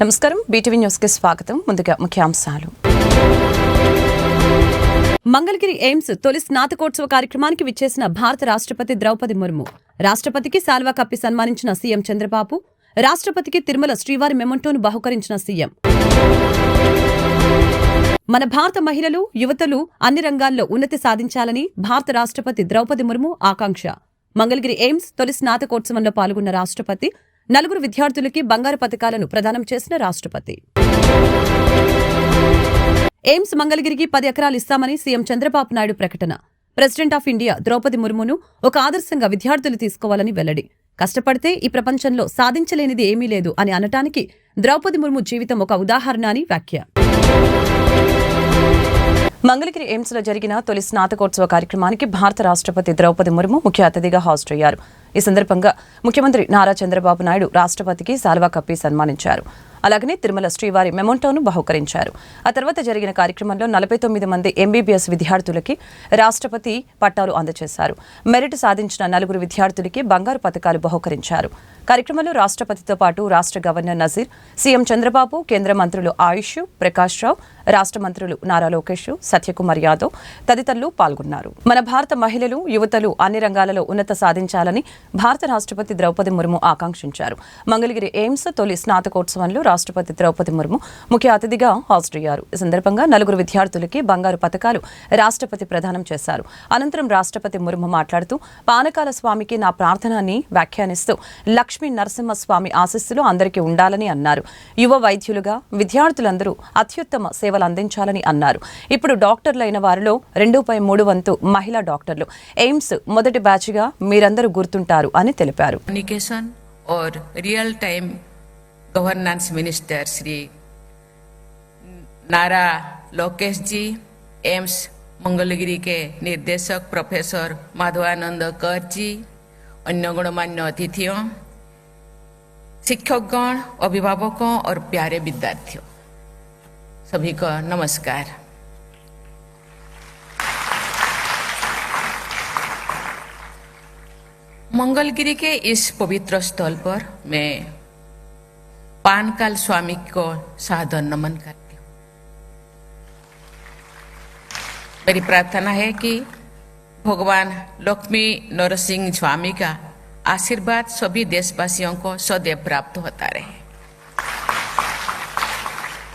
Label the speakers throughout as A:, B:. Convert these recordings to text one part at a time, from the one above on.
A: నమస్కారం, BTV news కి స్వాగతం. ముందుగా ముఖ్యాంశాలు. మంగళగిరి ఎయిమ్స్ తొలి స్నాతకోత్సవ కార్యక్రమానికి విచ్చేసిన భారత రాష్ట్రపతి ద్రౌపది ముర్ము, రాష్ట్రపతికి శాల్వా కప్పి సన్మానించిన సీఎం చంద్రబాబు, రాష్ట్రపతికి తిరుమల శ్రీవారి మెమొంటోను బహుకరించిన సీఎం. మన భారత మహిళలు, యువతలు అన్ని రంగాల్లో ఉన్నతి సాధించాలని భారత రాష్ట్రపతి ద్రౌపది ముర్ము ఆకాంక్ష. మంగళగిరి ఎయిమ్స్ తొలి స్నాతకోత్సవంలో పాల్గొన్న రాష్ట్రపతి 4 విద్యార్థులకి బంగారు పతకాలను ప్రదానం చేసిన రాష్ట్రపతి. ఎయిమ్స్ మంగళగిరికి 10 ఎకరాలు ఇస్తామని సీఎం చంద్రబాబు నాయుడు ప్రకటన. ప్రెసిడెంట్ ఆఫ్ ఇండియా ద్రౌపది ముర్మును ఒక ఆదర్శంగా విద్యార్థులు తీసుకోవాలని వెల్లడి. కష్టపడితే ఈ ప్రపంచంలో సాధించలేనిది ఏమీ లేదు అని అనటానికి ద్రౌపది ముర్ము జీవితం ఒక ఉదాహరణ అని వ్యాఖ్య. మంగళగిరి ఎయిమ్స్ లో జరిగిన తొలి స్నాతకోత్సవ కార్యక్రమానికి భారత రాష్ట్రపతి ద్రౌపది ముర్ము ముఖ్య అతిథిగా హాజరయ్యారు. ఈ సందర్భంగా ముఖ్యమంత్రి నారా చంద్రబాబు నాయుడు రాష్ట్రపతికి శాల్వా కప్పి సన్మానించారు. అలాగనే తిరుమల శ్రీవారి మెమొంటోను బహుకరించారు. ఆ తర్వాత జరిగిన కార్యక్రమంలో 49 మంది ఎంబీబీఎస్ విద్యార్థులకి రాష్ట్రపతి పట్టాలు అందజేశారు. మెరిట్ సాధించిన 4 విద్యార్థులకి బంగారు పతకాలు బహుకరించారు. కార్యక్రమంలో రాష్ట్రపతితో పాటు రాష్ట్ర గవర్నర్ నజీర్, సీఎం చంద్రబాబు, కేంద్ర మంత్రులు ఆయుష్, ప్రకాష్ రావు, రాష్ట్ర మంత్రులు నారా లోకేష్, సత్యకుమార్ యాదవ్ తదితరులు పాల్గొన్నారు. మన భారత మహిళలు, యువతలు అన్ని రంగాలలో ఉన్నత సాధించాలని భారత రాష్ట్రపతి ద్రౌపది ముర్ము ఆకాంక్షించారు. మంగళగిరి ఎయిమ్స్ తొలి స్నాతకోత్సవంలో రాష్ట్రపతి ద్రౌపది ముర్ము ముఖ్య అతిథిగా హాజరయ్యారు. ఈ సందర్భంగా 4 విద్యార్థులకి బంగారు పతకాలు రాష్ట్రపతి ప్రదానం చేశారు. అనంతరం రాష్ట్రపతి ముర్ము మాట్లాడుతూ, పానకాల స్వామికి నా ప్రార్థనని వ్యాఖ్యానిస్తూ లక్ష్మీ నరసింహస్వామి ఆశీస్సులు అందరికీ ఉండాలని అన్నారు. యువ వైద్యులుగా విద్యార్థులందరూ అత్యుత్తమ సేవలు అందించాలని అన్నారు. ఇప్పుడు డాక్టర్లైన వారిలో 2/3 వంతు మహిళా డాక్టర్లు. ఎయిమ్స్ మొదటి బ్యాచ్ గా మీరందరూ గుర్తుంటారు అని తెలిపారు.
B: कम्युनिकेशन और real time governance minister Shri नारा लोकेश जी, एम्स मंगलगिरी के निर्देशक प्रोफेसर माधवानंद कर जी, अन्य गणमान्य अतिथियों, शिक्षकगण, अभिभावकों और प्यारे विद्यार्थियों, सभी को नमस्कार। मंगलगिरी के इस पवित्र स्थल पर मैं पानकाल स्वामी को सादर नमन करती हूँ। मेरी प्रार्थना है कि भगवान लक्ष्मी नरसिंह स्वामी का आशीर्वाद सभी देशवासियों को सदैव प्राप्त होता रहे।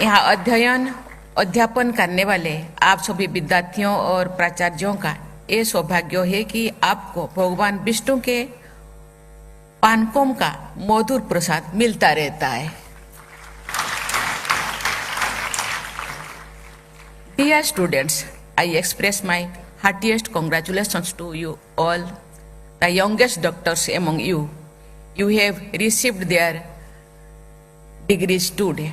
B: यहाँ अध्यापन करने वाले आप सभी विद्यार्थियों और प्राचार्यों का ये सौभाग्य है कि आपको भगवान विष्णु के पानकोम का मधुर प्रसाद मिलता रहता है। Dear students, I express my heartiest congratulations to you all, the youngest doctors among you. You have received their degrees today.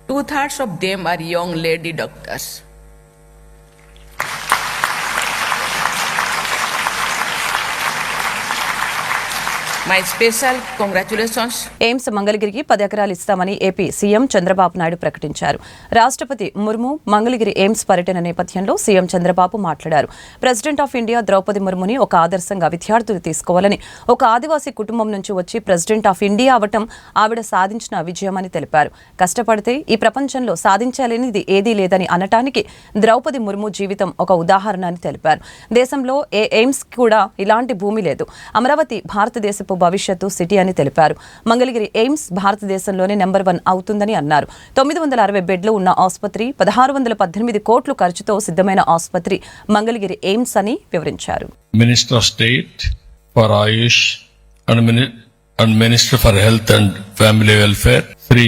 B: 2/3 of them are young lady doctors. My special congratulations.
A: AIIMS మంగళగిరికి 10 ఎకరాలు ఇస్తామని AP CM Chandrababu Naidu ప్రకటించారు. రాష్ట్రపతి Murmu Mangalagiri AIIMS పర్యటన నేపథ్యంలో CM Chandrababu మాట్లాడారు. President of India Draupadi ముర్ముని ఒక ఆదర్శంగా విద్యార్థులు తీసుకోవాలని, ఒక ఆదివాసీ కుటుంబం నుంచి వచ్చి ప్రెసిడెంట్ ఆఫ్ ఇండియా అవటం ఆవిడ సాధించిన విజయమని తెలిపారు. కష్టపడితే ఈ ప్రపంచంలో సాధించలేనిది ఏదీ లేదని అనటానికి ద్రౌపది ముర్ము జీవితం ఒక ఉదాహరణ అని తెలిపారు. దేశంలో ఏ ఎయిమ్స్ కూడా ఇలాంటి భూమి లేదు. అమరావతి భారతదేశపు భవిష్యత్తు సిటీ అని తెలిపారు. మంగళగిరి ఎయిమ్స్ భారతదేశంలోనే నెంబర్ 1 అవుతుందని అన్నారు. 960 బెడ్లు ఉన్న ఆసుపత్రి, 1618 కోట్ల ఖర్చుతో సిద్ధమైన ఆసుపత్రి మంగళగిరి ఎయిమ్స్ అని వివరించారు.
C: Minister of state for AYUSH and minister for health and family welfare Shri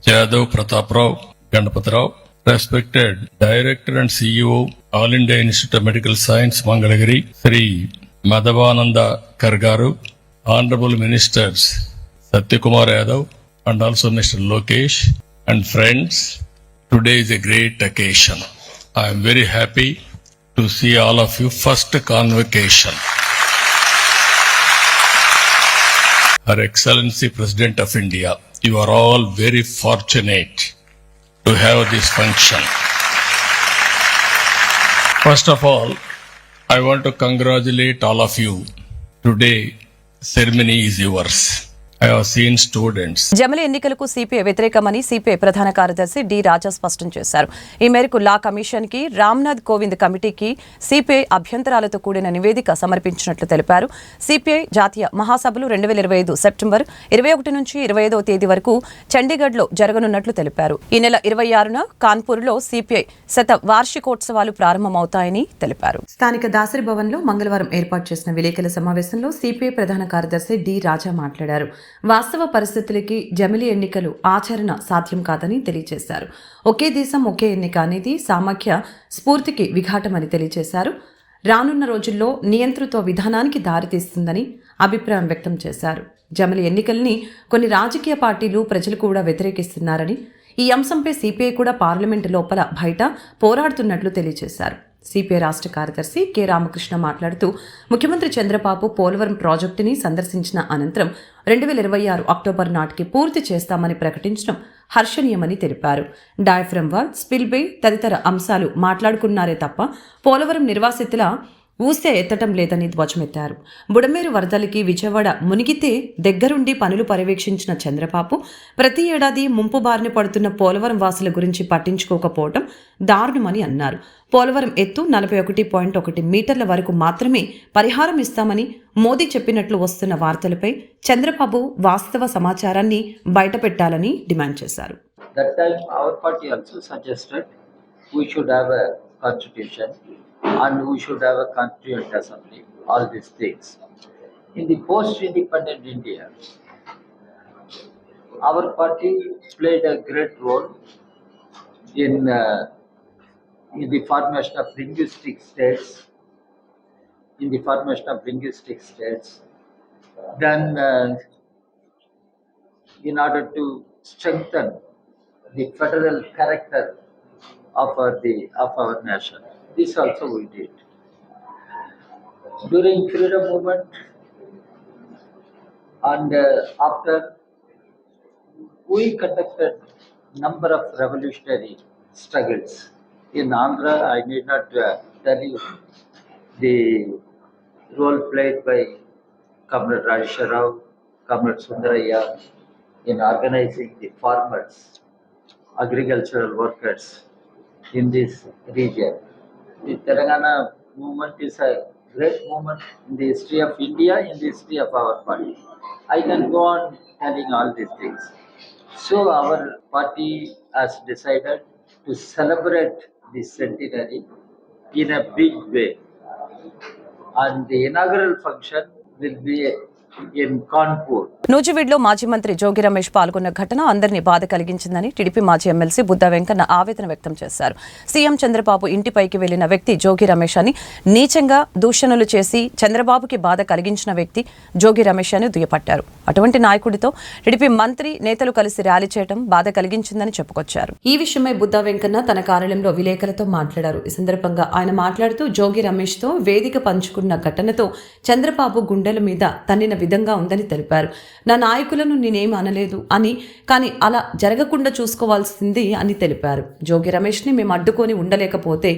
C: Jadhav Prataprao Ganpatrao, respected director and CEO All India Institute of Medical Science Mangalagiri Shri Madhavananda Kar గారు, Honorable Ministers Satyakumar Yadav and also Mr. Lokesh and friends, today is a great occasion. I am very happy to see all of you. First convocation. Her Excellency President of India, you are all very fortunate to have this function. First of all, I want to congratulate all of you. Today, ceremony is yours. I have seen students.
A: జమిలి ఎన్నికలకు CPI వ్యతిరేకమని CPI ప్రధాన కార్యదర్శి D రాజా స్పష్టం చేశారు. ఈ మేరకు law commission కి రామ్నాథ్ కోవింద్ కమిటీకి CPI అభ్యంతరాలతో కూడిన నివేదిక సమర్పించినట్లు తెలిపారు. సిపిఐ జాతీయ మహాసభలు 2025 సెప్టెంబర్ 21 నుంచి 25వ తేదీ వరకు చండీగఢ్లో జరగనున్నట్లు తెలిపారు. ఈ నెల 26న కాన్పూర్లో సిపిఐ వార్షికోత్సవాలు ప్రారంభమవుతాయని తెలిపారు. స్థానిక దాసరి భవన్లో మంగళవారం ఏర్పాటు చేసిన విలేకరుల సమావేశంలో సిపిఐ ప్రధాన కార్యదర్శి డి రాజా మాట్లాడారు. వాస్తవ పరిస్థితులకి జమిలి ఎన్నికలు ఆచరణ సాధ్యం కాదని తెలియజేశారు. ఒకే దేశం ఒకే ఎన్నిక అనేది సామాఖ్య స్ఫూర్తికి విఘాటమని తెలియజేశారు. రానున్న రోజుల్లో నియంతృత్వ విధానానికి దారితీస్తుందని అభిప్రాయం వ్యక్తం చేశారు. జమిలి ఎన్నికల్ని కొన్ని రాజకీయ పార్టీలు ప్రజలు కూడా వ్యతిరేకిస్తున్నారని, ఈ అంశంపై సిపిఐ కూడా పార్లమెంటు లోపల బయట పోరాడుతున్నట్లు తెలియజేశారు. సిపిఐ రాష్ట్ర కార్యదర్శి కె రామకృష్ణ మాట్లాడుతూ ముఖ్యమంత్రి చంద్రబాబు పోలవరం ప్రాజెక్టుని సందర్శించిన అనంతరం 2026 అక్టోబర్ నాటికి పూర్తి చేస్తామని ప్రకటించడం హర్షణీయమని తెలిపారు. డయాఫ్రమ్ వాల్, స్పిల్వే తదితర అంశాలు మాట్లాడుకున్నారే తప్ప పోలవరం నిర్వాసితుల ఊసే ఎత్తటం లేదని ధ్వజమెత్తారు. బుడమేరు వరదలకి విజయవాడ మునిగితే దగ్గరుండి పనులు పర్యవేక్షించిన చంద్రబాబు ప్రతి ఏడాది ముంపు బారిన పడుతున్న పోలవరం వాసుల గురించి పట్టించుకోకపోవడం దారుణమని అన్నారు. పోలవరం ఎత్తు 41.1 మీటర్ల వరకు మాత్రమే పరిహారం ఇస్తామని మోదీ చెప్పినట్లు వస్తున్న వార్తలపై చంద్రబాబు వాస్తవ సమాచారాన్ని బయటపెట్టాలని డిమాండ్ చేశారు.
D: That time our party also suggested we should have a constitution and we should have a constituent assembly, all these things. In the post-independent India, our party played a great role in the formation of linguistic states, Then in order to strengthen the federal character of our nation. This also we did. During freedom movement and after, we conducted number of revolutionary struggles. In Andhra, I need not tell you the role played by Comrade Radheshwar Rao, Comrade Sundaraya in organizing the farmers, agricultural workers in this region. The Telangana movement is a great movement in the history of India, in the history of our party. I can go on telling all these things. So our party has decided to celebrate the centenary in a big way. And the inaugural function will be in Kanpur.
A: నూజివీడ్లో మాజీ మంత్రి జోగి రమేష్ పాల్గొన్న ఘటన అందరినీ బాధ కలిగించిందని TDP మాజీ MLC Buddha Venkanna ఆవేదన వ్యక్తం చేశారు. సీఎం చంద్రబాబు ఇంటిపైకి వెళ్లిన వ్యక్తి జోగి రమేష్ అని, నీచంగా దూషణలు చేసి చంద్రబాబుకి బాధ కలిగించిన వ్యక్తి జోగి రమేష్ అని దుయ్యపట్టారు. అటువంటి నాయకుడితో టీడీపీ మంత్రి నేతలు కలిసి ర్యాలీ చేయడం బాధ కలిగించిందని చెప్పుకొచ్చారు. ఈ విషయమై బుద్ద వెంకన్న తన కార్యాలయంలో విలేకరులతో మాట్లాడారు. ఈ సందర్భంగా ఆయన మాట్లాడుతూ జోగి రమేష్ తో వేదిక పంచుకున్న ఘటనతో చంద్రబాబు గుండెల మీద తన్నిన విధంగా ఉందని తెలిపారు. నా నాయకులను నేనేం అనలేదు అని, కానీ అలా జరగకుండా చూసుకోవాల్సింది అని తెలిపారు. జోగి రమేష్ ని మేము అడ్డుకొని ఉండలేకపోతే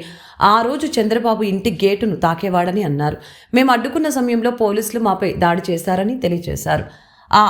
A: ఆ రోజు చంద్రబాబు ఇంటి గేటును తాకేవాడని అన్నారు. మేము అడ్డుకున్న సమయంలో పోలీసులు మాపై దాడి చేశారని తెలియజేశారు. ఆ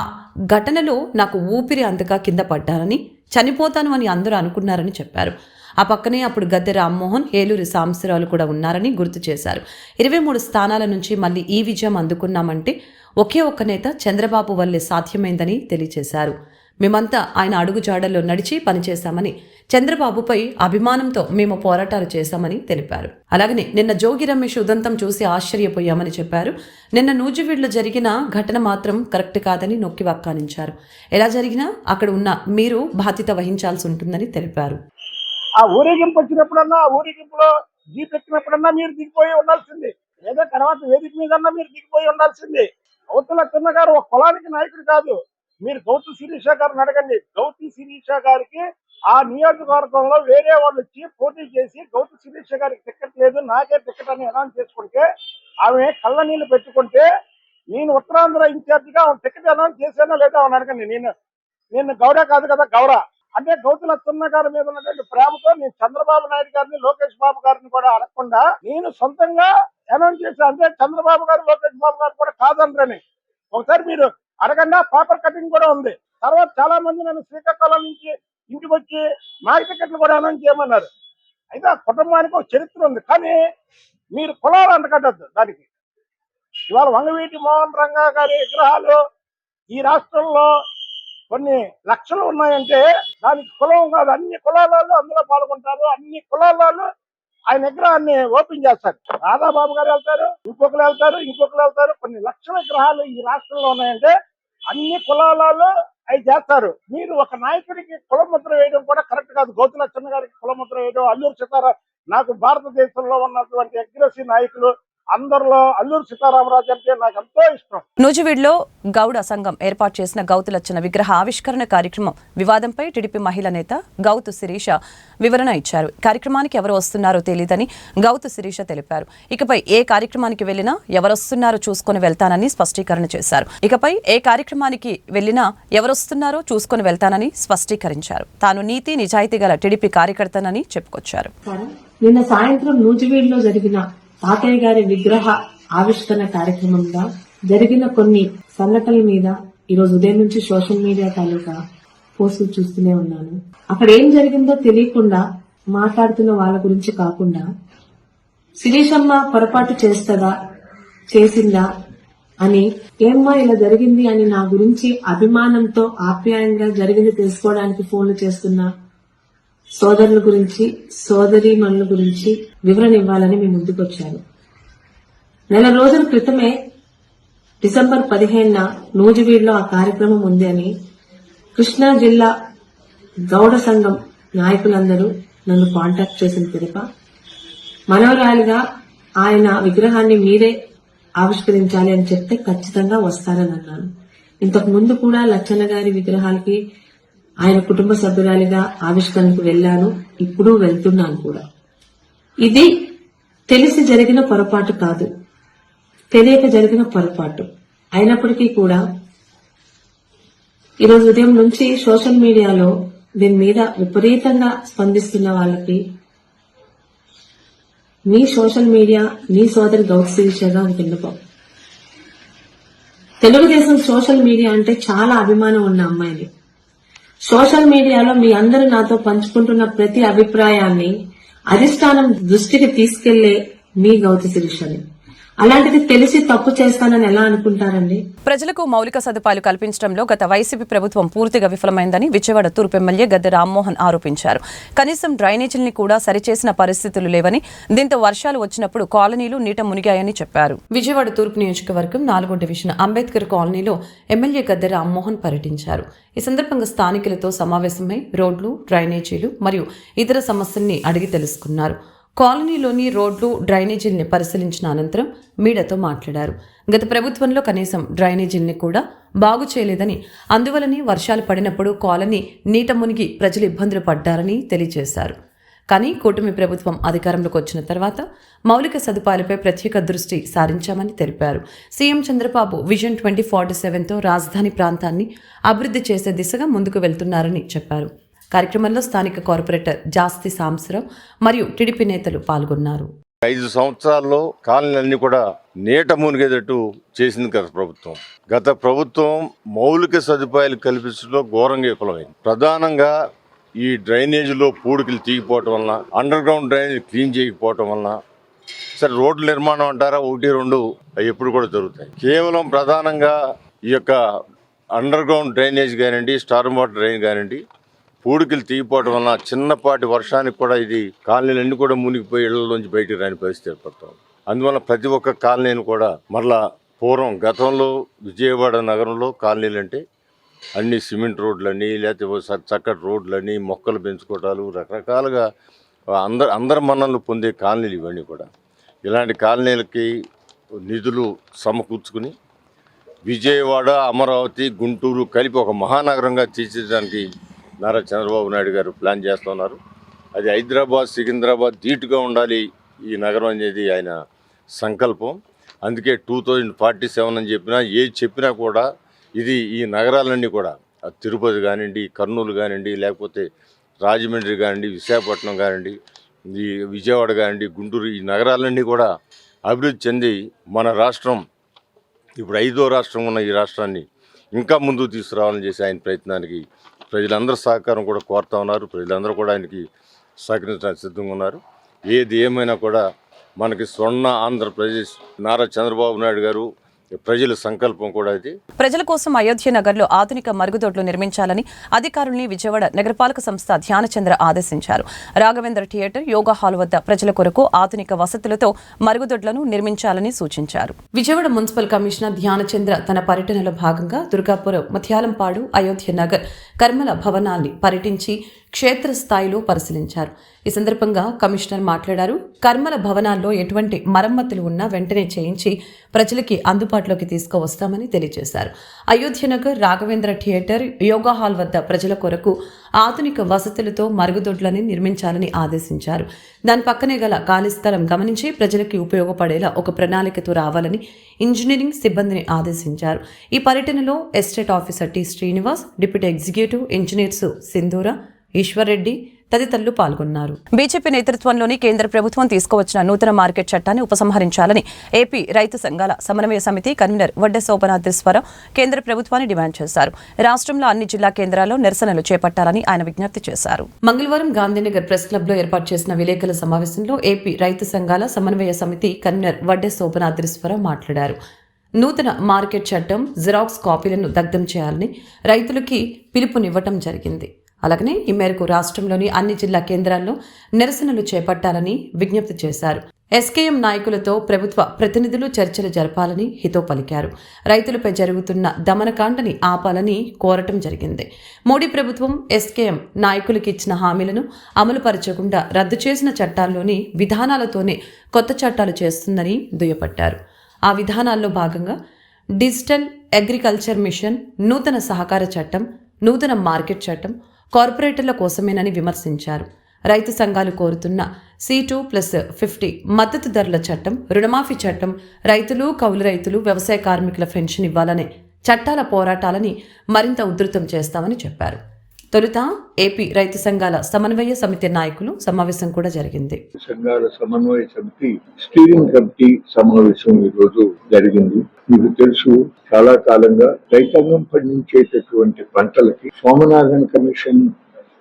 A: ఘటనలో నాకు ఊపిరి అందక కింద పడ్డానని, చనిపోతాను అని అందరూ అనుకున్నారని చెప్పారు. ఆ పక్కనే అప్పుడు గద్దె రామ్మోహన్, ఏలూరి సాంబశివరావు కూడా ఉన్నారని గుర్తు చేశారు. 23 స్థానాల నుంచి మళ్ళీ ఈ విజయం అందుకున్నామంటే ఒకే ఒక్క నేత చంద్రబాబు వల్లే సాధ్యమైందని తెలియజేశారు. మేమంతా ఆయన అడుగుజాడల్లో నడిచి పనిచేశామని, చంద్రబాబుపై అభిమానంతో మేము పోరాటాలు చేశామని తెలిపారు. అలాగనే నిన్న జోగి రమేష్ ఉదంతం చూసి ఆశ్చర్యపోయామని చెప్పారు. నిన్న నూజివీడ్లో జరిగిన ఘటన మాత్రం కరెక్ట్ కాదని నొక్కి వక్కానించారు. ఎలా జరిగినా అక్కడ ఉన్న మీరు బాధ్యత వహించాల్సి ఉంటుందని తెలిపారు.
E: ఆ ఊరేగింపు వచ్చినప్పుడన్నా, ఆ ఊరేగింపులో జీప్ ఎక్కినప్పుడన్నా మీరు దిగిపోయి ఉండాల్సింది, లేదా తర్వాత వేదిక మీదన్నా మీరు దిగిపోయి ఉండాల్సింది. గౌతుల చిన్న గారు ఒక కులానికి నాయకుడు కాదు. మీరు గౌతు శిరీష గారిని అడగండి. గౌతు శిరీష గారికి ఆ నియోజకవర్గంలో వేరే వాళ్ళు వచ్చి పోటీ చేసి గౌతు శిరీష గారికి టికెట్ లేదు, నాకే టికెట్ అని అనౌన్స్ చేసుకుంటే ఆమె కళ్ళ నీళ్ళు పెట్టుకుంటే, నేను ఉత్తరాంధ్ర ఇన్ఛార్జిగా టికెట్ అనౌన్స్ చేశానో లేదా అని అడగండి. నేను గౌడ కాదు కదా, గౌర అంటే గౌతుల చిన్న గారి మీద ఉన్నటువంటి ప్రేమతో నేను చంద్రబాబు నాయుడు గారిని, లోకేష్ బాబు గారిని కూడా అడగకుండా నేను సొంతంగా అనౌన్స్ చేశాను. అంటే చంద్రబాబు గారు, లోకేష్ బాబు గారు కూడా కాదనరని. ఒకసారి మీరు అరగంట పేపర్ కటింగ్ కూడా ఉంది. తర్వాత చాలా మంది నన్ను శ్రీకాకుళం నుంచి ఇంటికి వచ్చి మాకు టికెట్లు కూడా అనౌన్స్ చేయమన్నారు. అయితే ఆ కుటుంబానికి ఒక చరిత్ర ఉంది. కానీ మీరు కులాలు అంటకట్టద్దు దానికి. ఇవాళ వంగవీటి మోహన్ రంగా గారి విగ్రహాలు ఈ రాష్ట్రంలో కొన్ని లక్షలు ఉన్నాయంటే దానికి కులం కాదు, అన్ని కులాల వాళ్ళు అందులో పాల్గొంటారు. అన్ని కులాల వాళ్ళు ఆయన విగ్రహాన్ని ఓపెన్ చేస్తారు. రాధాబాబు గారు వెళ్తారు, ఇంకొకరు వెళ్తారు. కొన్ని లక్షల విగ్రహాలు ఈ రాష్ట్రంలో ఉన్నాయంటే అన్ని కులాల వాళ్ళు అవి చేస్తారు. మీరు ఒక నాయకుడికి కులముద్ర వేయడం కూడా కరెక్ట్ కాదు. గౌతు లచ్చన్న గారికి కులముద్ర వేయడం, అల్లూరు సీతారాం, నాకు భారతదేశంలో ఉన్నటువంటి అగ్రెసివ్ నాయకులు అందరిలో అల్లూరు సీతారామరాజు అంటే నాకు ఎంతో ఇష్టం.
A: నూజివీడులో గౌడ సంఘం ఏర్పాటు చేసిన గౌతు లచ్చన్న విగ్రహ ఆవిష్కరణ కార్యక్రమం వివాదంపై టీడీపీ మహిళా నేత గౌతు శిరీష వివరణ ఇచ్చారు. కార్యక్రమానికి ఎవరు వస్తున్నారో తెలియదని గౌతు శిరీష తెలిపారు. ఇకపై ఏ కార్యక్రమానికి వెళ్లినా ఎవరొస్తున్నారో చూసుకుని వెళ్తానని స్పష్టీకరణ చేశారు. తాను నీతి నిజాయితీ గల టీడీపీ కార్యకర్తనని చెప్పుకొచ్చారు.
F: నిన్న సాయంత్రం నూజివీడులో జరిగిన తాతయ్య గారి విగ్రహ ఆవిష్కరణ కార్యక్రమంగా జరిగిన కొన్ని సంఘటనల మీద ఈరోజు ఉదయం నుంచి సోషల్ మీడియా తాలూకా పోస్టులు చూస్తూనే ఉన్నాను. అక్కడ ఏం జరిగిందో తెలియకుండా మాట్లాడుతున్న వాళ్ళ గురించి కాకుండా శిరీషమ్మ పొరపాటు చేసిందా అని, ఏమ్మా ఇలా జరిగింది అని నా గురించి అభిమానంతో ఆప్యాయంగా జరిగింది తెలుసుకోవడానికి ఫోన్లు చేస్తున్నా సోదరుల గురించి, సోదరీమణుల గురించి వివరణ ఇవ్వాలని మీ ముందుకు వచ్చాను. నెల రోజుల క్రితమే డిసెంబర్ 15న నూజివీడులో ఆ కార్యక్రమం ఉంది అని కృష్ణా జిల్లా గౌడ సంఘం నాయకులందరూ నన్ను కాంటాక్ట్ చేసిన పిదప మనవరాలిగా ఆయన విగ్రహాన్ని మీరే ఆవిష్కరించాలి అని చెప్తే ఖచ్చితంగా వస్తానని అన్నాను. ఇంతకు ముందు కూడా లచ్చన్న గారి విగ్రహాలకి ఆయన కుటుంబ సభ్యురాలిగా ఆవిష్కరణకు వెళ్లాను, ఇప్పుడు వెళ్తున్నాను కూడా. ఇది తెలిసి జరిగిన పొరపాటు కాదు, తెలియక జరిగిన పొరపాటు. అయినప్పటికీ కూడా ఈరోజు ఉదయం నుంచి సోషల్ మీడియాలో దీని మీద విపరీతంగా స్పందిస్తున్న వాళ్ళకి మీ సోషల్ మీడియా, మీ సోదరి గౌతు శిరీషగా ఒక విన్నపం. తెలుగుదేశం సోషల్ మీడియా అంటే చాలా అభిమానం ఉన్న అమ్మాయిని. సోషల్ మీడియాలో మీ అందరూ నాతో పంచుకుంటున్న ప్రతి అభిప్రాయాన్ని అధిష్టానం దృష్టికి తీసుకెళ్లే మీ గౌతు శిరీషని. అలాంటిది తెలిసి తప్పు చేస్తానని ఎలా అనుకుంటారండి?
A: ప్రజలకు మౌలిక సదుపాయాలు కల్పించడంలో గత వైసీపీ ప్రభుత్వం పూర్తిగా విఫలమైందని విజయవాడ తూర్పు ఎమ్మెల్యే గద్దె రామ్మోహన్ ఆరోపించారు. కనీసం డ్రైనేజీల్ని కూడా సరిచేసిన పరిస్థితులు లేవని, దీంతో వర్షాలు వచ్చినప్పుడు కాలనీలు నీట మునిగాయని చెప్పారు. విజయవాడ తూర్పు నియోజకవర్గం 4వ డివిజన్ అంబేద్కర్ కాలనీలో ఎమ్మెల్యే గద్దె రామ్మోహన్ పర్యటించారు. ఈ సందర్భంగా స్థానికులతో సమావేశమై రోడ్లు, డ్రైనేజీలు మరియు ఇతర సమస్యల్ని అడిగి తెలుసుకున్నారు. కాలనీలోని రోడ్లు, డ్రైనేజీల్ని పరిశీలించిన అనంతరం మీడియాతో మాట్లాడారు. గత ప్రభుత్వంలో కనీసం డ్రైనేజీల్ని కూడా బాగు చేయలేదని, అందువలనే వర్షాలు పడినప్పుడు కాలనీ నీట మునిగి ప్రజలు ఇబ్బందులు పడ్డారని తెలియజేశారు. కానీ కూటమి ప్రభుత్వం అధికారంలోకి వచ్చిన తర్వాత మౌలిక సదుపాయాలపై ప్రత్యేక దృష్టి సారించామని తెలిపారు. సీఎం చంద్రబాబు విజన్ 2047తో రాజధాని ప్రాంతాన్ని అభివృద్ధి చేసే దిశగా ముందుకు వెళ్తున్నారని చెప్పారు. కార్యక్రమంలో స్థానిక కార్పొరేటర్ జాస్తి సాంబశివరావు మరియు టీడీపీ నేతలు పాల్గొన్నారు.
G: 5 సంవత్సరాల్లో కాలనీలన్నీ కూడా నీట మునిగేటట్టు చేసింది గత ప్రభుత్వం. గత ప్రభుత్వం మౌలిక సదుపాయాలు కల్పించడంలో ఘోరంగా విఫలమైంది. ప్రధానంగా ఈ డ్రైనేజీలో పూడికలు తీగిపోవటం వలన, అండర్ గ్రౌండ్ డ్రైనేజ్ క్లీన్ చేయకపోవటం వలన, సరే రోడ్ల నిర్మాణం అంటారా 1-2 అవి ఎప్పుడు కూడా జరుగుతాయి. కేవలం ప్రధానంగా ఈ యొక్క అండర్ గ్రౌండ్ డ్రైనేజ్ కానివ్వండి, స్టార్మ్ వాటర్ డ్రైన్ కానివ్వండి, పూడికలు తీగిపోవడం వలన చిన్నపాటి వర్షానికి కూడా ఇది కాలనీలన్నీ కూడా మునిగిపోయి ఇళ్లలోంచి బయటకు రాని పరిస్థితి ఏర్పడతాం. అందువల్ల ప్రతి ఒక్క కాలనీని కూడా మరలా పూర్వం గతంలో విజయవాడ నగరంలో కాలనీలు అంటే అన్ని సిమెంట్ రోడ్లని, లేకపోతే చక్కటి రోడ్లని, మొక్కలు పెంచుకోవటాలు, రకరకాలుగా అందరి మన్ననలు పొందే కాలనీలు ఇవన్నీ కూడా. ఇలాంటి కాలనీలకి నిధులు సమకూర్చుకుని విజయవాడ, అమరావతి, గుంటూరు కలిపి ఒక మహానగరంగా తీర్చిదిద్దడానికి నారా చంద్రబాబు నాయుడు గారు ప్లాన్ చేస్తున్నారు. అది హైదరాబాద్, సికింద్రాబాద్ ధీటుగా ఉండాలి ఈ నగరం అనేది ఆయన సంకల్పం. అందుకే 2047 అని చెప్పినా కూడా ఇది ఈ నగరాలన్నీ కూడా తిరుపతి కానివ్వండి, కర్నూలు కానివ్వండి, లేకపోతే రాజమండ్రి కానివ్వండి, విశాఖపట్నం కానివ్వండి, ఈ విజయవాడ కానివ్వండి, గుంటూరు, ఈ నగరాలన్నీ కూడా అభివృద్ధి చెంది మన రాష్ట్రం ఇప్పుడు 5వ రాష్ట్రం ఉన్న ఈ రాష్ట్రాన్ని ఇంకా ముందుకు తీసుకురావాలని చేసి ఆయన ప్రయత్నానికి ప్రజలందరూ సహకారం కూడా కోరుతా ఉన్నారు. ప్రజలందరూ కూడా ఆయనకి సహకరించడానికి సిద్ధంగా ఉన్నారు. ఏది ఏమైనా కూడా మనకి స్వర్ణ ఆంధ్రప్రదేశ్ నారా చంద్రబాబు నాయుడు గారు ప్రజల సంకల్పం కూడా ఇది.
A: ప్రజల కోసం అయోధ్య నగర్లో ఆధునిక మరుగుదొడ్లు నిర్మించాలని అధికారుల్ని విజయవాడ నగరపాలక సంస్థ ధ్యానచంద్ర ఆదేశించారు. రాఘవేంద్ర థియేటర్, యోగా హాల్ వద్ద ప్రజల కొరకు ఆధునిక వసతులతో మరుగుదొడ్లను నిర్మించాలని సూచించారు. విజయవాడ మున్సిపల్ కమిషనర్ ధ్యానచంద్ర తన పర్యటనలో భాగంగా దుర్గాపురం, ముత్యాలంపాడు, అయోధ్య నగర్, కర్మల భవనాల్ని పర్యటించి క్షేత్రస్థాయిలో పరిశీలించారు. ఈ సందర్భంగా కమిషనర్ మాట్లాడారు. కర్మల భవనాల్లో ఎటువంటి మరమ్మతులు ఉన్నా వెంటనే చేయించి ప్రజలకి అందుబాటులోకి తీసుకువస్తామని తెలియజేశారు. అయోధ్యనగర్, రాఘవేంద్ర థియేటర్, యోగా హాల్ వద్ద ప్రజల కొరకు ఆధునిక వసతులతో మరుగుదొడ్లని నిర్మించాలని ఆదేశించారు. దాని పక్కనే గల ఖాళీ స్థలం గమనించి ప్రజలకి ఉపయోగపడేలా ఒక ప్రణాళికతో రావాలని ఇంజనీరింగ్ సిబ్బందిని ఆదేశించారు. ఈ పర్యటనలో estate officer T Srinivas, deputy executive engineers సింధూర, ఈశ్వర్రెడ్డి తదితరులు పాల్గొన్నారు. బీజేపీ నేతృత్వంలోని కేంద్ర ప్రభుత్వం తీసుకువచ్చిన నూతన మార్కెట్ చట్టాన్ని ఉపసంహరించాలని ఏపీ రైతు సంఘాల సమన్వయ సమితి కన్వీనర్ వడ్డే శోభనాద్రీశ్వరరావు కేంద్ర ప్రభుత్వాన్ని డిమాండ్ చేశారు. రాష్ట్రంలో అన్ని జిల్లా కేంద్రాల్లో నిరసనలు చేపట్టాలని ఆయన విజ్ఞప్తి చేశారు. మంగళవారం గాంధీనగర్ ప్రెస్ క్లబ్ లో ఏర్పాటు చేసిన విలేకరుల సమావేశంలో ఏపీ రైతు సంఘాల సమన్వయ సమితి కన్వీనర్ వడ్డే శోభనాద్రీశ్వరరావు మాట్లాడారు. నూతన మార్కెట్ చట్టం జిరాక్స్ కాపీలను దగ్ధం చేయాలని రైతులకి పిలుపునివ్వటం జరిగింది. అలాగనే ఈ మేరకు రాష్ట్రంలోని అన్ని జిల్లా కేంద్రాల్లో నిరసనలు చేపట్టాలని విజ్ఞప్తి చేశారు. ఎస్కేఎం నాయకులతో ప్రభుత్వ ప్రతినిధులు చర్చలు జరపాలని హితో పలికారు. రైతులపై జరుగుతున్న దమనకాండని ఆపాలని కోరటం జరిగింది. మోడీ ప్రభుత్వం ఎస్కేఎం నాయకులకి ఇచ్చిన హామీలను అమలుపరచకుండా రద్దు చేసిన చట్టాల్లోని విధానాలతోనే కొత్త చట్టాలు చేస్తుందని దుయ్యబట్టారు. ఆ విధానాల్లో భాగంగా డిజిటల్ అగ్రికల్చర్ మిషన్, నూతన సహకార చట్టం, నూతన మార్కెట్ చట్టం కార్పొరేటర్ల కోసమేనని విమర్శించారు. రైతు సంఘాలు కోరుతున్న C2+50 మద్దతు ధరల చట్టం, రుణమాఫీ చట్టం, రైతులు, కౌలు రైతులు, వ్యవసాయ కార్మికుల పెన్షన్ ఇవ్వాలనే చట్టాల పోరాటాలని మరింత ఉధృతం చేస్తామని చెప్పారు. తొలుత ఏపీ రైతు సంఘాల సమన్వయ సమితి నాయకులు సమావేశం కూడా జరిగింది.
H: సంఘాల సమన్వయ సమితి స్టీరింగ్ కమిటీ సమావేశం ఈ రోజు జరిగింది. మీకు తెలుసు, చాలా కాలంగా రైతాంగం పండించేటటువంటి పంటలకి సోమనాథన్ కమిషన్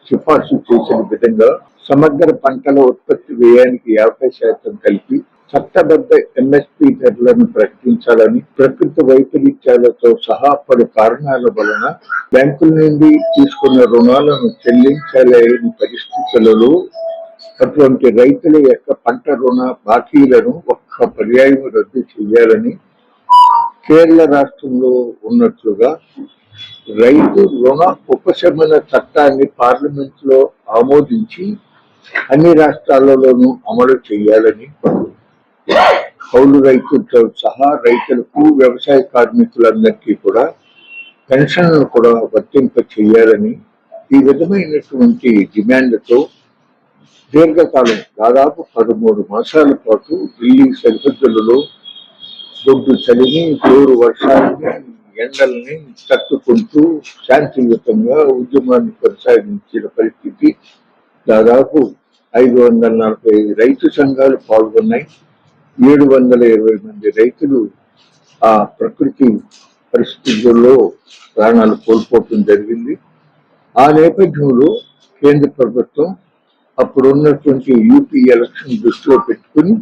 H: సిఫార్సు చేసిన విధంగా సమగ్ర పంటల ఉత్పత్తి వ్యయానికి 50% కలిపి చట్టబద్ధ MSP ధరలను ప్రకటించాలని, ప్రకృతి వైపరీత్యాలతో సహా పలు కారణాల వలన బ్యాంకుల నుండి తీసుకున్న రుణాలను చెల్లించలేని పరిస్థితులలో అటువంటి రైతుల యొక్క పంట రుణ బాకీలను ఒక్క పర్యాయం రద్దు చేయాలని, కేరళ రాష్ట్రంలో ఉన్నట్లుగా రైతు రుణ ఉపశమన చట్టాన్ని పార్లమెంట్ లో ఆమోదించి అన్ని రాష్ట్రాలలోనూ అమలు చేయాలని, కౌలు రైతులతో సహా రైతులకు, వ్యవసాయ కార్మికులందరికీ కూడా పెన్షన్లను కూడా వర్తింప చేయాలని, ఈ విధమైనటువంటి డిమాండ్లతో దీర్ఘకాలం దాదాపు 13 మాసాల పాటు ఢిల్లీ సరిహద్దులలో దొడ్డు చలిని, జోరు వర్షాలని, ఎండల్ని తట్టుకుంటూ శాంతియుతంగా ఉద్యమాన్ని కొనసాగించిన పరిస్థితి. దాదాపు 540 రైతు సంఘాలు పాల్గొన్నాయి. 720 మంది రైతులు ఆ ప్రకృతి పరిస్థితుల్లో ప్రాణాలు కోల్పోవటం జరిగింది. ఆ నేపథ్యంలో కేంద్ర ప్రభుత్వం అప్పుడున్నటువంటి యూపీ ఎలక్షన్ దృష్టిలో పెట్టుకుని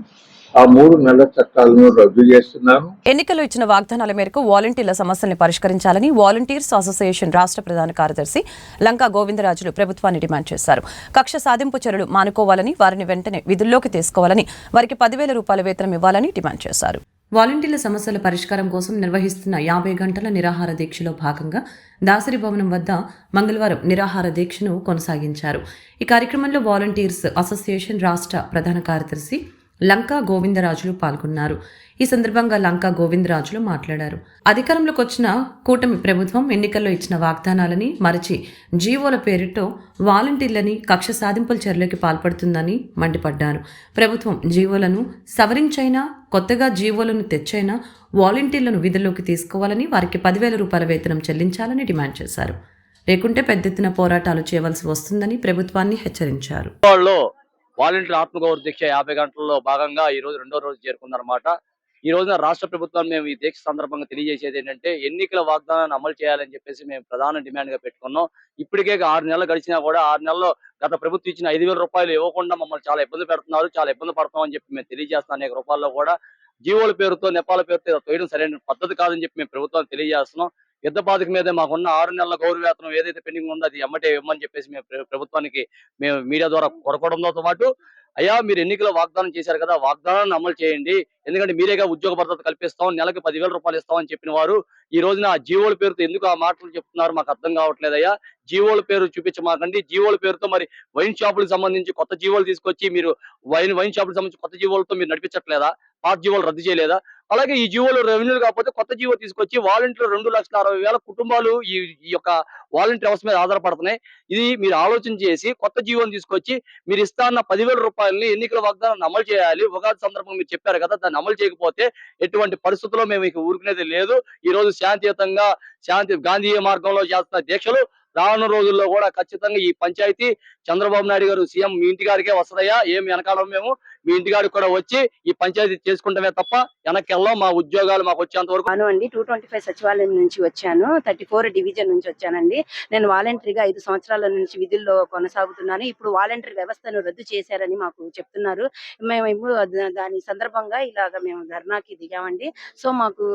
H: ఆ 3 నెలల చట్టాలను రద్దు చేస్తున్నాను.
A: ఎన్నికల్లో ఇచ్చిన వాగ్దానాల మేరకు వాలంటీర్ల సమస్యల్ని పరిష్కరించాలని వాలంటీర్స్ అసోసియేషన్ రాష్ట్ర ప్రధాన కార్యదర్శి లంకా గోవిందరాజులు ప్రభుత్వాన్ని డిమాండ్ చేశారు. కక్ష సాధింపు చర్యలు మానుకోవాలని, వారిని వెంటనే విధుల్లోకి తీసుకోవాలని, వారికి 10,000 రూపాయల వేతనం ఇవ్వాలని డిమాండ్ చేశారు. వాలంటీర్ల సమస్యల పరిష్కారం కోసం నిర్వహిస్తున్న 50 గంటల నిరాహార దీక్షలో భాగంగా దాసరి భవనం వద్ద మంగళవారం నిరాహార దీక్షను కొనసాగించారు. ఈ కార్యక్రమంలో వాలంటీర్స్ అసోసియేషన్ రాష్ట్ర ప్రధాన కార్యదర్శి లంకా గోవిందరాజులు పాల్గొన్నారు. ఈ సందర్భంగా లంకా గోవిందరాజులు మాట్లాడారు. అధికారంలోకి వచ్చిన కూటమి ప్రభుత్వం ఎన్నికల్లో ఇచ్చిన వాగ్దానాలని మరచి జీవోల పేరుతో వాలంటీర్లని కక్ష సాధింపుల చర్యలకి పాల్పడుతుందని మండిపడ్డారు. ప్రభుత్వం జీవోలను సవరించైనా, కొత్తగా జీవోలను తెచ్చైనా వాలంటీర్లను విధుల్లోకి తీసుకోవాలని, వారికి 10,000 రూపాయల వేతనం చెల్లించాలని డిమాండ్ చేశారు. లేకుంటే పెద్ద ఎత్తున పోరాటాలు చేయవలసి వస్తుందని ప్రభుత్వాన్ని హెచ్చరించారు.
I: వాలంటీర్ ఆత్మగౌరవ దీక్ష 50 గంటల్లో భాగంగా ఈ రోజు 2వ రోజు చేరుకున్నారన్నమాట. ఈ రోజున రాష్ట్ర ప్రభుత్వాన్ని మేము ఈ దీక్ష సందర్భంగా తెలియజేసేది ఏంటంటే ఎన్నికల వాగ్దానాన్ని అమలు చేయాలని చెప్పేసి మేము ప్రధాన డిమాండ్ గా పెట్టుకున్నాం. ఇప్పటికే 6 నెలలు గడిచినా కూడా 6 నెలల్లో గత ప్రభుత్వం ఇచ్చిన 5,000 రూపాయలు ఇవ్వకుండా మమ్మల్ని చాలా ఇబ్బంది పెడుతున్నారు, చాలా ఇబ్బంది పడతామని చెప్పి మేము తెలియజేస్తున్నాం. అనేక రూపాయల్లో కూడా జీవోల పేరుతో నెపాల పేరుతో తోయడం సరైన పద్ధతి కాదని చెప్పి మేము ప్రభుత్వాన్ని తెలియజేస్తున్నాం. యుద్ధ బాధక మీద మాకున్న 6 నెలల గౌరవ వేతనం ఏదైతే పెండింగ్ ఉందో అది ఎమ్మటే ఇవ్వమని చెప్పేసి మేము ప్రభుత్వానికి మేము మీడియా ద్వారా కోరపడంతో పాటు, అయ్యా మీరు ఎన్నికల వాగ్దానం చేశారు కదా, వాగ్దానాన్ని అమలు చేయండి. ఎందుకంటే మీరేగా ఉద్యోగ భద్రత కల్పిస్తాం, నెలకు 10,000 రూపాయలు ఇస్తామని చెప్పిన వారు ఈ రోజున ఆ జీవోల పేరుతో ఎందుకు ఆ మాటలు చెప్తున్నారు మాకు అర్థం కావట్లేదయ్యా. జీవోల పేరు చూపించమాకండి. జీవోల పేరుతో మరి వైన్ షాపులకు సంబంధించి కొత్త జీవోలు తీసుకొచ్చి మీరు వైన్ షాపులకు సంబంధించి కొత్త జీవోలతో మీరు నడిపించట్లేదా? పాత జీవోలు రద్దు చేయలేదా? అలాగే ఈ జీవోలు రెవెన్యూ కాకపోతే కొత్త జీవో తీసుకొచ్చి వాలంటీర్లు 2,60,000 కుటుంబాలు ఈ యొక్క వాలంటీర్ వ్యవస్థ మీద ఆధారపడుతున్నాయి. ఇది మీరు ఆలోచన చేసి కొత్త జీవోని తీసుకొచ్చి మీరు ఇస్తాన్న 10,000 రూపాయలని ఎన్నికల వాగ్దానాన్ని అమలు చేయాలి. ఉగాది సందర్భంగా మీరు చెప్పారు కదా, దాన్ని అమలు చేయకపోతే ఎటువంటి పరిస్థితుల్లో మేము ఇక ఊరుకునేది లేదు. ఈ రోజు శాంతియుతంగా గాంధీయ మార్గంలో చేస్తున్న దీక్షలు రానున్న రోజుల్లో కూడా ఖచ్చితంగా ఈ పంచాయతీ చంద్రబాబు నాయుడు గారు సీఎం మీ ఇంటి గారికే వస్తుందయ్యా. ఏం వెనకాలం మేము మీ ఇంటి గారికి కూడా వచ్చి ఈ పంచాయతీ చేసుకుంటామే తప్ప వెనక్కి వెళ్ళాం. మా ఉద్యోగాలు మాకు వచ్చేంత వరకు.
J: అండి 225 సచివాలయం నుంచి వచ్చాను, 34 డివిజన్ నుంచి వచ్చానండి. నేను వాలంటరీగా 5 సంవత్సరాల నుంచి విధుల్లో కొనసాగుతున్నాను. ఇప్పుడు వాలంటరీ వ్యవస్థను రద్దు చేశారని మాకు చెప్తున్నారు. మేము ఇప్పుడు దాని సందర్భంగా ఇలాగ మేము ధర్నాకి దిగామండి. సో మాకు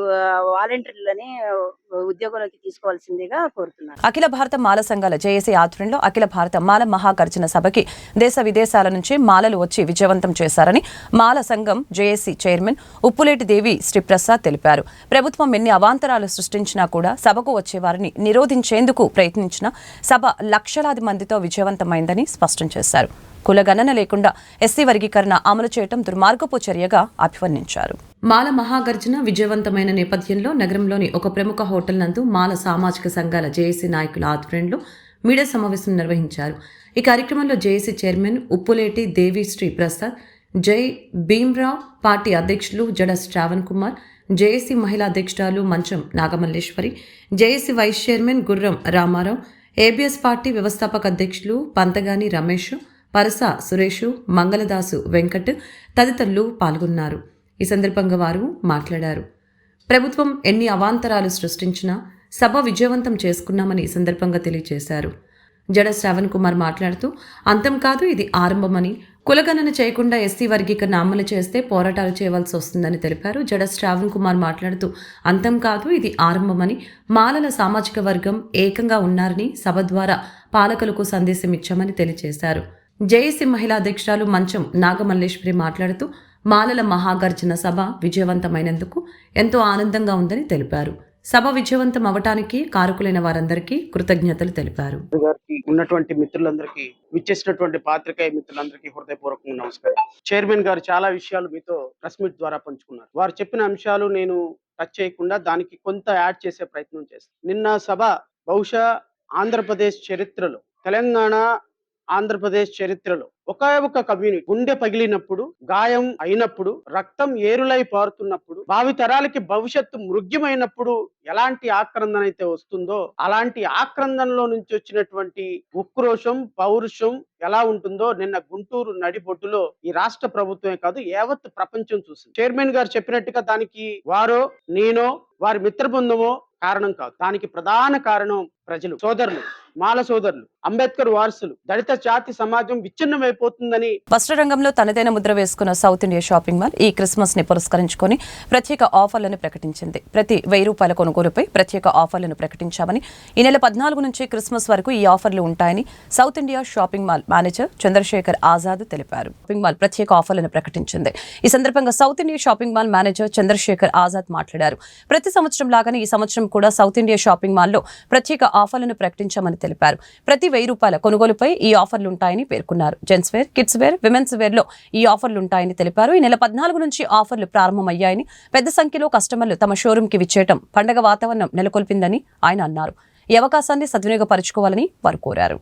J: వాలంటీర్లని ఉద్యోగంలోకి తీసుకోవాల్సిందిగా కోరుతున్నాను.
A: అఖిల భారత మాల సంఘాల జేఏసీ ఆధ్వర్యంలో అఖిల భారత మాల మహాగర్జన సభకి దేశ విదేశాల నుంచి మాలలు వచ్చి విజయవంతం చేశారని మాల సంఘం జేఏసీ చైర్మన్ ఉప్పులేటి దేవి శ్రీప్రసాద్ తెలిపారు. ప్రభుత్వం ఎన్ని అవాంతరాలు సృష్టించినా కూడా సభకు వచ్చేవారిని నిరోధించేందుకు ప్రయత్నించిన సభ లక్షలాది మందితో విజయవంతమైందని స్పష్టం చేశారు. కులగణన లేకుండా ఎస్సీ వర్గీకరణ అమలు చేయడం దుర్మార్గపు చర్యగా అభివర్ణించారు. మాల మహాగర్జన విజయవంతమైన నేపథ్యంలో నగరంలోని ఒక ప్రముఖ హోటల్ నందు మాల సామాజిక సంఘాల జేఏసీ నాయకుల ఆధ్వర్యంలో మీడియా సమావేశం నిర్వహించారు. ఈ కార్యక్రమంలో జేఏసీ చైర్మన్ ఉప్పులేటి దేవి శ్రీ ప్రసాద్, జై భీమ్రావ్ పార్టీ అధ్యక్షులు జడ శ్రావణ్ కుమార్, జేఏసీ మహిళా అధ్యక్షురాలు మంచం నాగమల్లేశ్వరి, జేఏసీ వైస్ చైర్మన్ గుర్రం రామారావు, ఏబీఎస్ పార్టీ వ్యవస్థాపక అధ్యక్షులు పంతగాని రమేష్, పరస సురేషు, మంగళదాసు వెంకట్ తదితరులు పాల్గొన్నారు. ఈ సందర్భంగా వారు మాట్లాడారు. ప్రభుత్వం ఎన్ని అవాంతరాలు సృష్టించినా సభ విజయవంతం చేసుకున్నామని ఈ సందర్భంగా తెలియజేశారు. జడ శ్రావణ్ కుమార్ మాట్లాడుతూ అంతం కాదు ఇది ఆరంభమని, కులగణన చేయకుండా ఎస్సీ వర్గీకరణ అమలు చేస్తే పోరాటాలు చేయవలసి వస్తుందని తెలిపారు. జడ శ్రావణ్ కుమార్ మాట్లాడుతూ అంతం కాదు ఇది ఆరంభమని, మాలల సామాజిక వర్గం ఏకంగా ఉన్నారని సభ ద్వారా పాలకులకు సందేశం ఇచ్చామని తెలియజేశారు. జేఏసీ మహిళా అధ్యక్షురాలు మంచం నాగమల్లేశ్వరి మాట్లాడుతూ మాలల మహాగర్జన సభ విజయవంతమైనందుకు ఎంతో ఆనందంగా ఉందని తెలిపారు. సభ విజయవంతం అవటానికి కారకులైన వారందరికీ కృతజ్ఞతలు తెలిపారు.
K: ఉన్నటువంటి మిత్రులందరికీ, విచ్చేసినటువంటి పాత్రికేయ మిత్రులందరికీ హృదయపూర్వకంగా నమస్కారం. చైర్మన్ గారు చాలా విషయాలు మీతో ప్రెస్ మీట్ ద్వారా పంచుకున్నారు. వారు చెప్పిన అంశాలు నేను టచ్ చేయకుండా దానికి కొంత యాడ్ చేసే ప్రయత్నం చేస్తాను. నిన్న సభ బహుశా ఆంధ్రప్రదేశ్ చరిత్రలో, తెలంగాణ ఆంధ్రప్రదేశ్ చరిత్రలో ఒకే ఒక కమ్యూనిటీ గుండె పగిలినప్పుడు, గాయం అయినప్పుడు, రక్తం ఏరులై పారుతున్నప్పుడు, భావి తరాలకి భవిష్యత్తు మృగ్యమైనప్పుడు ఎలాంటి ఆక్రందన అయితే వస్తుందో అలాంటి ఆక్రందనలో నుంచి వచ్చినటువంటి ఉక్రోషం, పౌరుషం ఎలా ఉంటుందో నిన్న గుంటూరు నడిబొడ్డులో ఈ రాష్ట్ర ప్రభుత్వమే కాదు యావత్ ప్రపంచం చూసింది. చైర్మన్ గారు చెప్పినట్టుగా దానికి వారో నేనో వారి మిత్ర బృందమో కారణం కాదు. దానికి ప్రధాన కారణం ప్రజలు, సోదరులు, మాల సోదరులు, అంబేద్కర్ వారసులు, దళిత జాతి సమాజం విచ్ఛిన్నమైపోతుందని.
A: వస్త్ర రంగంలో తనదైన ముద్ర వేసుకున్న సౌత్ ఇండియా షాపింగ్ మాల్ ఈ క్రిస్మస్ ని పురస్కరించుకొని ప్రత్యేక ఆఫర్లను ప్రకటించింది. ప్రతి 1,000 రూపాయల కొనుగోలుపై ప్రత్యేక ఆఫర్లను ప్రకటించామని, ఈ నెల 14 నుంచి క్రిస్మస్ వరకు ఈ ఆఫర్లు ఉంటాయని South India shopping mall manager Chandrashekar Azad తెలిపారు. షాపింగ్ మాల్ ప్రత్యేక ఆఫర్లను ప్రకటించింది. ఈ సందర్భంగా South India shopping mall manager Chandrashekar Azad మాట్లాడారు. ప్రతి సంవత్సరం లాగానే ఈ సంవత్సరం కూడా సౌత్ ఇండియా షాపింగ్ మాల్లో ప్రత్యేక ఆఫర్లను ప్రకటించామని తెలిపారు. ప్రతి 1,000 రూపాయల కొనుగోలుపై ఈ ఆఫర్లు ఉంటాయని పేర్కొన్నారు. Gents wear, kids wear, women's wear లో ఈ ఆఫర్లు ఉంటాయని తెలిపారు. ఈ నెల 14 నుంచి ఆఫర్లు ప్రారంభమయ్యాయని, పెద్ద సంఖ్యలో కస్టమర్లు తమ షోరూమ్ కి విచ్చేయడం పండగ వాతావరణం నెలకొల్పిందని ఆయన అన్నారు. ఈ అవకాశాన్ని సద్వినియోగపరచుకోవాలని వారు కోరారు.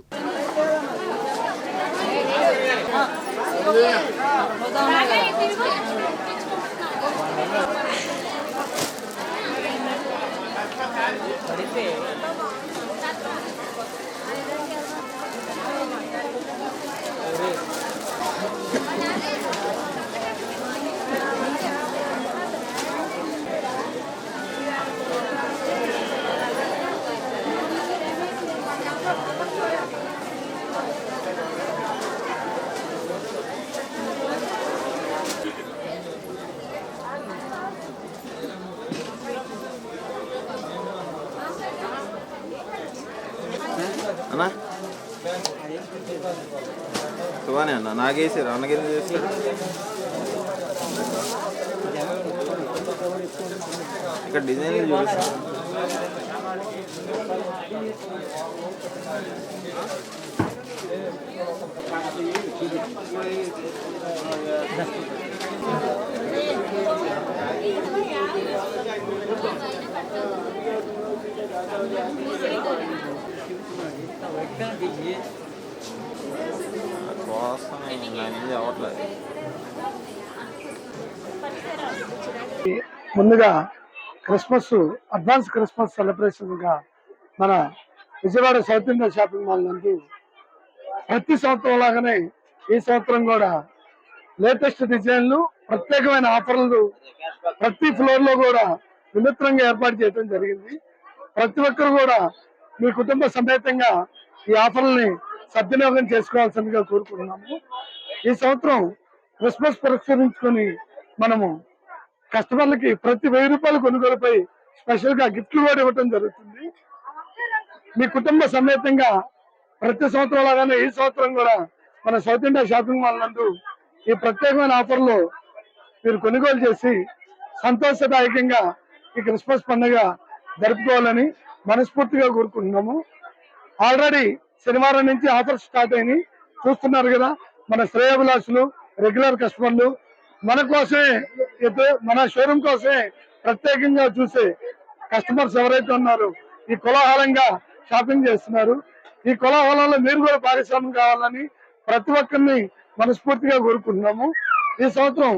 L: అన్నా బానే అన్న నాకేసారు అన్నకెందుకు చేస్తారు ఇక్కడ డిజైన్ చూపిస్తారు కోసం నాకు అవ్వట్లేదు.
E: ముందుగా క్రిస్మస్ అడ్వాన్స్ క్రిస్మస్ సెలబ్రేషన్ గా మన Vijayawada south India shopping mall నందు ప్రతి సంవత్సరం లాగానే ఈ సంవత్సరం కూడా లేటెస్ట్ డిజైన్లు ప్రత్యేకమైన ఆఫర్లు ప్రతి ఫ్లోర్ లో కూడా వినూత్నంగా ఏర్పాటు చేయడం జరిగింది. ప్రతి ఒక్కరు కూడా మీ కుటుంబ సమేతంగా ఈ ఆఫర్లని సద్వినియోగం చేసుకోవాల్సిందిగా కోరుకుంటున్నాము. ఈ సంవత్సరం క్రిస్మస్ పురస్కరించుకొని మనము కస్టమర్లకి ప్రతి 1000 రూపాయల కొనుగోలుపై స్పెషల్ గా గిఫ్ట్లు కూడా ఇవ్వడం జరుగుతుంది. మీ కుటుంబ సమేతంగా ప్రతి సంవత్సరం లాగానే ఈ సంవత్సరం కూడా మన సౌత్ ఇండియా షాపింగ్ మాల్ నందు ఈ ప్రత్యేకమైన ఆఫర్లో మీరు కొనుగోలు చేసి సంతోషదాయకంగా ఈ క్రిస్మస్ పండుగ జరుపుకోవాలని మనస్ఫూర్తిగా కోరుకుంటున్నాము. ఆల్రెడీ శనివారం నుంచి ఆఫర్స్ స్టార్ట్ అయినాయి, చూస్తున్నారు కదా. మన శ్రేయోభిలాషులు రెగ్యులర్ కస్టమర్లు మన కోసమే మన షోరూమ్ కోసమే ప్రత్యేకంగా చూసే కస్టమర్స్ ఎవరైతే ఉన్నారో ఈ కోలాహలంగా షాపింగ్ చేస్తున్నారు. ఈ కోలాహలంలో మీరు కూడా భాగస్వామ్యం కావాలని ప్రతి ఒక్కరిని మనస్ఫూర్తిగా కోరుకుంటున్నాము. ఈ సంవత్సరం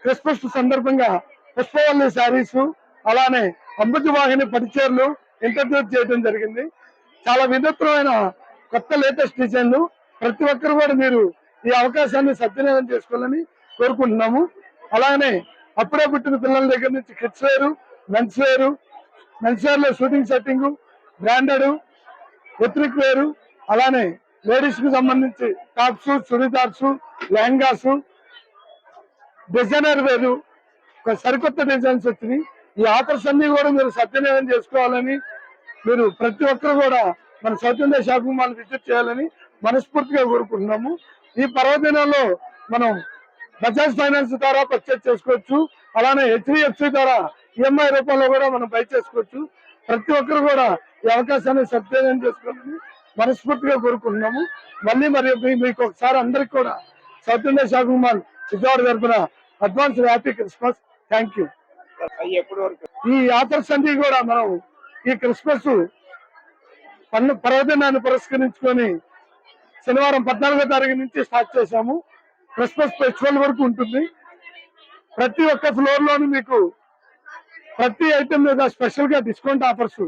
E: క్రిస్మస్ సందర్భంగా పుష్పవల్లి శారీస్ అలానే అమృతవాహిని పట్టుచీరలు ఇంట్రడ్యూస్ చేయడం జరిగింది. చాలా వినూత్నమైన కొత్త లేటెస్ట్ డిజైన్లు. ప్రతి ఒక్కరు కూడా మీరు ఈ అవకాశాన్ని సద్వినియోగం చేసుకోవాలని కోరుకుంటున్నాము. అలానే అప్పుడే పుట్టిన పిల్లల దగ్గర నుంచి కిడ్స్ వేరు, మెన్స్ వేర్ లో షూటింగ్ సెట్టింగ్, బ్రాండెడ్, ఎథ్నిక్ వేరు, అలానే లేడీస్ కి సంబంధించి టాప్స్, చుడీదార్స్, లెహంగాస్, డిజైనర్ వేరు సరికొత్త డిజైన్స్ వచ్చినాయి. ఈ ఆఫర్స్ అన్ని కూడా మీరు సద్వినియోగం చేసుకోవాలని మీరు ప్రతి ఒక్కరు కూడా మన south India shopping mall visit చేయాలని మనస్ఫూర్తిగా కోరుకుంటున్నాము. ఈ పర్వదినాల్లో మనం బజాజ్ ఫైనాన్స్ ద్వారా పర్చేజ్ చేసుకోవచ్చు, అలానే HDFC ద్వారా EMI రూపంలో కూడా మనం బై చేసుకోవచ్చు. ప్రతి ఒక్కరు కూడా ఈ అవకాశాన్ని సద్వినియోగం చేసుకోవాలని మనస్ఫూర్తిగా కోరుకుంటున్నాము. మళ్ళీ మీకు ఒకసారి అందరికి కూడా South India shopping mall Vijayawada తరఫున advance happy Christmas. Thank you. ఈ ఆఫర్స్ అన్ని కూడా మనం ఈ క్రిస్మస్ పర్వదినాన్ని పురస్కరించుకొని శనివారం 14వ తారీఖు నుంచి స్టార్ట్ చేశాము. క్రిస్మస్ ఫెస్టివల్ వరకు ఉంటుంది. ప్రతి ఒక్క ఫ్లోర్ లోను మీకు ప్రతి ఐటమ్ మీద స్పెషల్ గా discount offers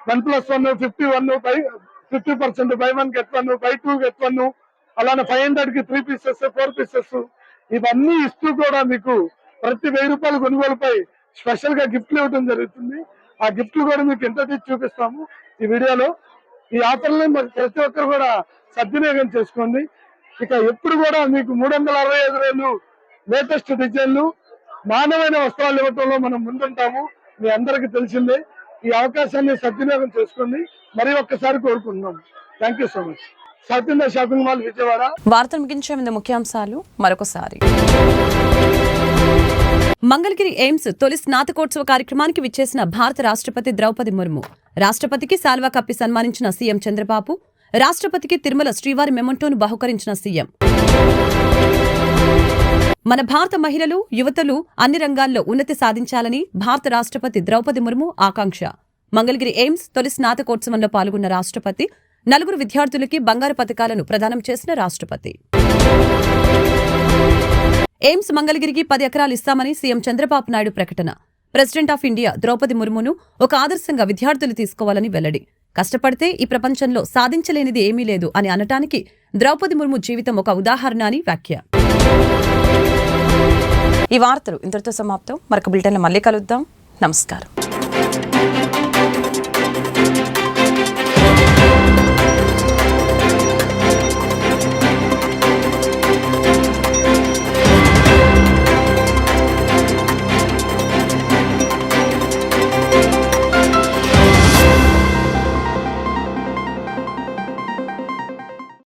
E: 1+1 50% by 1 get 1, by 2 get 1, అలానే 500 కి 3 పీసెస్ 4 పీసెస్ ఇవన్నీ ఇస్తూ కూడా మీకు ప్రతి 1000 రూపాయల కొనుగోలుపై స్పెషల్ గా గిఫ్ట్లు ఇవ్వడం జరుగుతుంది. ఆ గిఫ్ట్లు కూడా మీకు ఎంత చూపిస్తాము ఈ వీడియోలో. ఈ ఆఫర్ని ప్రతి ఒక్కరు కూడా సద్వినియోగం చేసుకోండి. ఇక ఎప్పుడు కూడా మీకు 365 రోజులు లేటెస్ట్ డిజైన్లు, నాణ్యమైన వస్త్రాలు ఇవ్వటంలో మనం ముందుంటాము. మీ అందరికీ తెలిసిందే. ఈ అవకాశాన్ని సద్వినియోగం చేసుకోండి మరి ఒక్కసారి కోరుకుంటున్నాము. Thank you so much. South India shopping mall Vijayawada.
A: వార్తలు ముగించే ముందు ముఖ్యాంశాలు మరొకసారి. మంగళగిరి ఎయిమ్స్ తొలి స్నాతకోత్సవ కార్యక్రమానికి విచ్చేసిన భారత రాష్ట్రపతి ద్రౌపది ముర్ము. రాష్ట్రపతికి శాల్వా కప్పి సన్మానించిన సీఎం చంద్రబాబు. రాష్ట్రపతికి తిరుమల శ్రీవారి మెమంటోను బహుకరించిన సీఎం. మన భారత మహిళలు, యువతలు అన్ని రంగాల్లో ఉన్నతి సాధించాలని భారత రాష్ట్రపతి ద్రౌపది ముర్ము ఆకాంక్ష. మంగళగిరి ఎయిమ్స్ తొలి స్నాతకోత్సవంలో పాల్గొన్న రాష్ట్రపతి 4 విద్యార్థులకి బంగారు పతకాలను ప్రదానం చేసిన రాష్ట్రపతి. ఎయిమ్స్ మంగళగిరికి 10 ఎకరాలు ఇస్తామని సీఎం చంద్రబాబు నాయుడు ప్రకటన. ప్రెసిడెంట్ ఆఫ్ ఇండియా ద్రౌపది ముర్మును ఒక ఆదర్శంగా విద్యార్థులు తీసుకోవాలని వెల్లడి. కష్టపడితే ఈ ప్రపంచంలో సాధించలేనిది ఏమీ లేదు అని అనటానికి ద్రౌపది ముర్ము జీవితం ఒక ఉదాహరణ అని వ్యాఖ్య. ఈ వార్తలు ఇంతటితో సమాప్తం. మరొక బులెటిన్లో మళ్ళీ కలుద్దాం. నమస్కారం.